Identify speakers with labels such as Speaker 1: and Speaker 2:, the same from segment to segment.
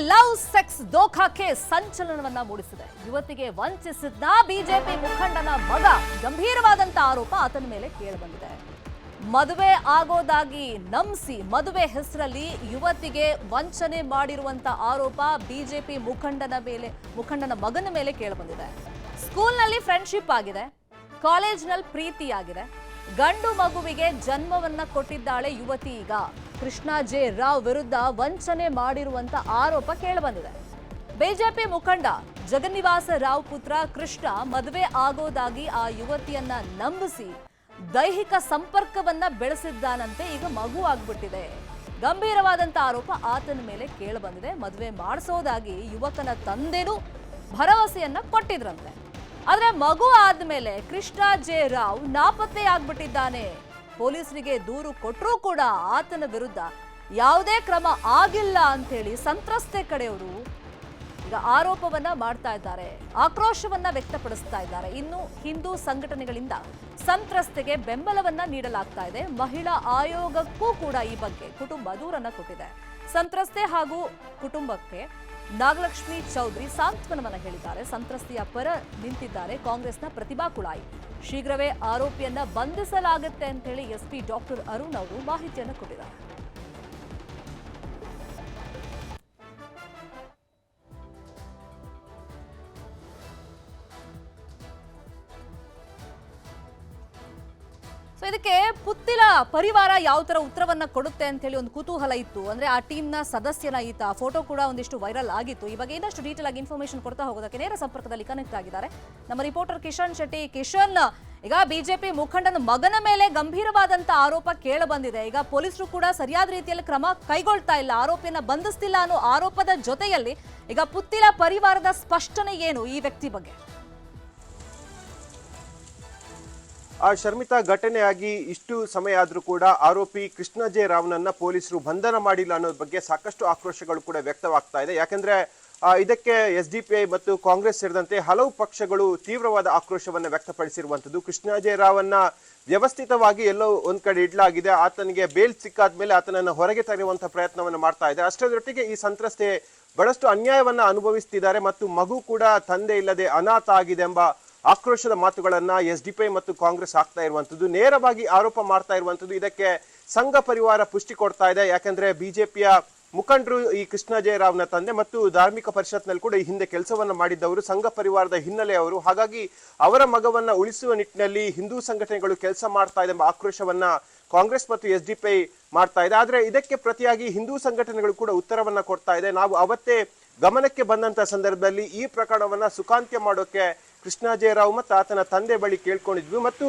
Speaker 1: Love sex ದೋಖಾಕ್ಕೆ ಸಂಚಲನವನ್ನ ಮೂಡಿಸಿದೆ. ಯುವತಿಗೆ ವಂಚಿಸಿದ್ದ BJP ಮುಖಂಡನ ಮಗ. ಗಂಭೀರವಾದಂತ ಆರೋಪ ಆತನ ಮೇಲೆ ಕೇಳಿಬಂದಿದೆ. ಮದುವೆ ಆಗೋದಾಗಿ ನಂಬಿಸಿ ಮದುವೆ ಹೆಸರಲ್ಲಿ ಯುವತಿಗೆ ವಂಚನೆ ಮಾಡಿರುವಂತ ಆರೋಪ ಬಿಜೆಪಿ ಮುಖಂಡನ ಮಗನ ಮೇಲೆ ಕೇಳಿಬಂದಿದೆ. ಸ್ಕೂಲ್ನಲ್ಲಿ ಫ್ರೆಂಡ್ಶಿಪ್ ಆಗಿದೆ, ಕಾಲೇಜ್ನಲ್ಲಿ ಪ್ರೀತಿಯಾಗಿದೆ. ಗಂಡು ಮಗುವಿಗೆ ಜನ್ಮವನ್ನ ಕೊಟ್ಟಿದ್ದಾಳೆ ಯುವತಿ. ಈಗ ಕೃಷ್ಣ ಜೆ ರಾವ್ ವಿರುದ್ಧ ವಂಚನೆ ಮಾಡಿರುವಂತ ಆರೋಪ ಕೇಳಿಬಂದಿದೆ. ಬಿಜೆಪಿ ಮುಖಂಡ ಜಗನ್ನಿವಾಸ ರಾವ್ ಪುತ್ರ ಕೃಷ್ಣ ಮದುವೆ ಆಗೋದಾಗಿ ಆ ಯುವತಿಯನ್ನ ನಂಬಿಸಿ ದೈಹಿಕ ಸಂಪರ್ಕವನ್ನ ಬೆಳೆಸಿದ್ದಾನಂತೆ. ಈಗ ಮಗು ಆಗ್ಬಿಟ್ಟಿದೆ. ಗಂಭೀರವಾದಂತ ಆರೋಪ ಆತನ ಮೇಲೆ ಕೇಳಿಬಂದಿದೆ. ಮದುವೆ ಮಾಡಿಸೋದಾಗಿ ಯುವಕನ ತಂದೆನೂ ಭರವಸೆಯನ್ನ ಕೊಟ್ಟಿದ್ರಂತೆ. ಆದ್ರೆ ಮಗು ಆದ್ಮೇಲೆ ಕೃಷ್ಣ ಜೆ ರಾವ್ ನಾಪತ್ತೆ ಆಗ್ಬಿಟ್ಟಿದ್ದಾನೆ. ಪೊಲೀಸರಿಗೆ ದೂರು ಕೊಟ್ಟರೂ ಕೂಡ ಆತನ ವಿರುದ್ಧ ಯಾವುದೇ ಕ್ರಮ ಆಗಿಲ್ಲ ಅಂತೇಳಿ ಸಂತ್ರಸ್ತೆ ಕಡೆಯವರು ಈಗ ಆರೋಪವನ್ನ ಮಾಡ್ತಾ ಇದ್ದಾರೆ, ಆಕ್ರೋಶವನ್ನ ವ್ಯಕ್ತಪಡಿಸ್ತಾ ಇದ್ದಾರೆ. ಇನ್ನು ಹಿಂದೂ ಸಂಘಟನೆಗಳಿಂದ ಸಂತ್ರಸ್ತೆಗೆ ಬೆಂಬಲವನ್ನ ನೀಡಲಾಗ್ತಾ ಇದೆ. ಮಹಿಳಾ ಆಯೋಗಕ್ಕೂ ಕೂಡ ಈ ಬಗ್ಗೆ ಕುಟುಂಬ ದೂರನ್ನ ಕೊಟ್ಟಿದೆ. ಸಂತ್ರಸ್ತೆ ಹಾಗೂ ಕುಟುಂಬಕ್ಕೆ ನಾಗಲಕ್ಷ್ಮಿ ಚೌಧರಿ ಸಾಂತ್ವನವನ್ನ ಹೇಳಿದ್ದಾರೆ. ಸಂತ್ರಸ್ತೆಯ ಪರ ನಿಂತಿದ್ದಾರೆ ಕಾಂಗ್ರೆಸ್ನ ಪ್ರತಿಭಾ ಕುಳಾಯಿ. ಶೀಘ್ರವೇ ಆರೋಪಿಯನ್ನ ಬಂಧಿಸಲಾಗುತ್ತೆ ಅಂತ ಹೇಳಿ ಎಸ್ಪಿ ಡಾಕ್ಟರ್ ಅರುಣ್ ಅವರು ಮಾಹಿತಿಯನ್ನು ಕೊಟ್ಟಿದ್ದಾರೆ. ಸೊ ಇದಕ್ಕೆ ಪುತ್ತಿಲ ಪರಿವಾರ ಯಾವ ತರ ಉತ್ತರವನ್ನ ಕೊಡುತ್ತೆ ಅಂತ ಹೇಳಿ ಒಂದು ಕುತೂಹಲ ಇತ್ತು. ಅಂದ್ರೆ ಆ ಟೀಮ್ ನ ಸದಸ್ಯನ ಈತ ಫೋಟೋ ಕೂಡ ಒಂದಿಷ್ಟು ವೈರಲ್ ಆಗಿತ್ತು. ಈ ಬಗ್ಗೆ ಇನ್ನಷ್ಟು ಡೀಟೇಲ್ ಆಗಿ ಇನ್ಫಾರ್ಮೇಶನ್ ಕೊಡ್ತಾ ಹೋಗೋದಕ್ಕೆ ನೇರ ಸಂಪರ್ಕದಲ್ಲಿ ಕನೆಕ್ಟ್ ಆಗಿದ್ದಾರೆ ನಮ್ಮ ರಿಪೋರ್ಟರ್ ಕಿಶನ್ ಶೆಟ್ಟಿ. ಕಿಶನ್, ಈಗ ಬಿಜೆಪಿ ಮುಖಂಡನ ಮಗನ ಮೇಲೆ ಗಂಭೀರವಾದಂತ ಆರೋಪ ಕೇಳಿ ಬಂದಿದೆ. ಈಗ ಪೊಲೀಸರು ಕೂಡ ಸರಿಯಾದ ರೀತಿಯಲ್ಲಿ ಕ್ರಮ ಕೈಗೊಳ್ತಾ ಇಲ್ಲ, ಆರೋಪಿಯನ್ನ ಬಂಧಿಸ್ತಿಲ್ಲ ಅನ್ನೋ ಆರೋಪದ ಜೊತೆಯಲ್ಲಿ ಈಗ ಪುತ್ತಿಲ ಪರಿವಾರದ ಸ್ಪಷ್ಟನೆ ಏನು ಈ ವ್ಯಕ್ತಿ ಬಗ್ಗೆ?
Speaker 2: ಶರ್ಮಿತಾ, ಘಟನೆಯಾಗಿ ಇಷ್ಟು ಸಮಯ ಆದ್ರೂ ಕೂಡ ಆರೋಪಿ ಕೃಷ್ಣ ಜೆ ರಾವ್ನನ್ನ ಪೊಲೀಸರು ಬಂಧನ ಮಾಡಿಲ್ಲ ಅನ್ನೋದ್ರ ಬಗ್ಗೆ ಸಾಕಷ್ಟು ಆಕ್ರೋಶಗಳು ಕೂಡ ವ್ಯಕ್ತವಾಗ್ತಾ ಇದೆ. ಯಾಕಂದ್ರೆ ಇದಕ್ಕೆ SDPI ಮತ್ತು ಕಾಂಗ್ರೆಸ್ ಸೇರಿದಂತೆ ಹಲವು ಪಕ್ಷಗಳು ತೀವ್ರವಾದ ಆಕ್ರೋಶವನ್ನ ವ್ಯಕ್ತಪಡಿಸಿರುವಂತದ್ದು. ಕೃಷ್ಣ ಜೆ ರಾವನ್ನ ವ್ಯವಸ್ಥಿತವಾಗಿ ಎಲ್ಲೋ ಒಂದ್ ಕಡೆ ಇಡ್ಲಾಗಿದೆ. ಆತನಿಗೆ ಬೇಲ್ ಸಿಕ್ಕಾದ್ಮೇಲೆ ಆತನನ್ನ ಹೊರಗೆ ತರುವಂತ ಪ್ರಯತ್ನವನ್ನ ಮಾಡ್ತಾ ಇದೆ. ಅಷ್ಟರೊಟ್ಟಿಗೆ ಈ ಸಂತ್ರಸ್ತೆ ಬಹಳಷ್ಟು ಅನ್ಯಾಯವನ್ನ ಅನುಭವಿಸ್ತಿದ್ದಾರೆ ಮತ್ತು ಮಗು ಕೂಡ ತಂದೆ ಇಲ್ಲದೆ ಅನಾಥ ಆಗಿದೆ ಎಂಬ ಆಕ್ರೋಶದ ಮಾತುಗಳನ್ನ SDPI ಮತ್ತು ಕಾಂಗ್ರೆಸ್ ಆಗ್ತಾ ಇರುವಂತದ್ದು, ನೇರವಾಗಿ ಆರೋಪ ಮಾಡ್ತಾ ಇರುವಂತದ್ದು. ಇದಕ್ಕೆ ಸಂಘ ಪರಿವಾರ ಪುಷ್ಟಿ ಕೊಡ್ತಾ ಇದೆ. ಯಾಕಂದ್ರೆ ಬಿಜೆಪಿಯ ಮುಖಂಡರು ಈ ಕೃಷ್ಣ ಜೆ ರಾವ್ನ ತಂದೆ ಮತ್ತು ಧಾರ್ಮಿಕ ಪರಿಷತ್ನಲ್ಲಿ ಕೂಡ ಈ ಹಿಂದೆ ಕೆಲಸವನ್ನ ಮಾಡಿದ್ದವರು, ಸಂಘ ಪರಿವಾರದ ಹಿನ್ನೆಲೆಯವರು. ಹಾಗಾಗಿ ಅವರ ಮಗವನ್ನ ಉಳಿಸುವ ನಿಟ್ಟಿನಲ್ಲಿ ಹಿಂದೂ ಸಂಘಟನೆಗಳು ಕೆಲಸ ಮಾಡ್ತಾ ಇದೆ ಎಂಬ ಆಕ್ರೋಶವನ್ನ ಕಾಂಗ್ರೆಸ್ ಮತ್ತು SDPI ಮಾಡ್ತಾ ಇದೆ. ಆದ್ರೆ ಇದಕ್ಕೆ ಪ್ರತಿಯಾಗಿ ಹಿಂದೂ ಸಂಘಟನೆಗಳು ಕೂಡ ಉತ್ತರವನ್ನ ಕೊಡ್ತಾ ಇದೆ. ನಾವು ಅವತ್ತೇ ಗಮನಕ್ಕೆ ಬಂದಂತ ಸಂದರ್ಭದಲ್ಲಿ ಈ ಪ್ರಕರಣವನ್ನ ಸುಖಾಂತ್ಯ ಮಾಡೋಕೆ ಕೃಷ್ಣ ಜೆ ರಾವ್ ಮತ್ತು ಆತನ ತಂದೆ ಬಳಿ ಕೇಳ್ಕೊಂಡಿದ್ವಿ ಮತ್ತು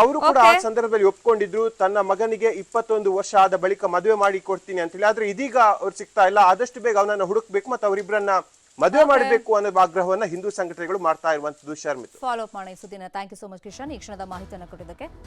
Speaker 2: ಅವರು ಕೂಡ ಆ ಸಂದರ್ಭದಲ್ಲಿ ಒಪ್ಕೊಂಡಿದ್ರು. ತನ್ನ ಮಗನಿಗೆ 21 ವರ್ಷ ಆದ ಬಳಿಕ ಮದುವೆ ಮಾಡಿ ಕೊಡ್ತೀನಿ ಅಂತ ಹೇಳಿ. ಆದ್ರೆ ಇದೀಗ ಅವ್ರು ಸಿಗ್ತಾ ಇಲ್ಲ. ಆದಷ್ಟು ಬೇಗ ಅವನನ್ನ ಹುಡುಕ್ಬೇಕು ಮತ್ತು ಅವರಿಬ್ಬರನ್ನ ಮದುವೆ ಮಾಡಬೇಕು ಅನ್ನೋ ಆಗ್ರಹವನ್ನ ಹಿಂದೂ ಸಂಘಟನೆಗಳು ಮಾಡ್ತಾ ಇರುವಂತದ್ದು. ಶರ್ಮಿತಾ,
Speaker 1: ಫಾಲೋ ಅಪ್ ಮಾಡಿ ಸುದ್ದಿನ. Thank you so much Kishan, ಈ ಕ್ಷಣದ ಮಾಹಿತಿಯನ್ನು ಕೊಟ್ಟಿದ್ದಕ್ಕೆ.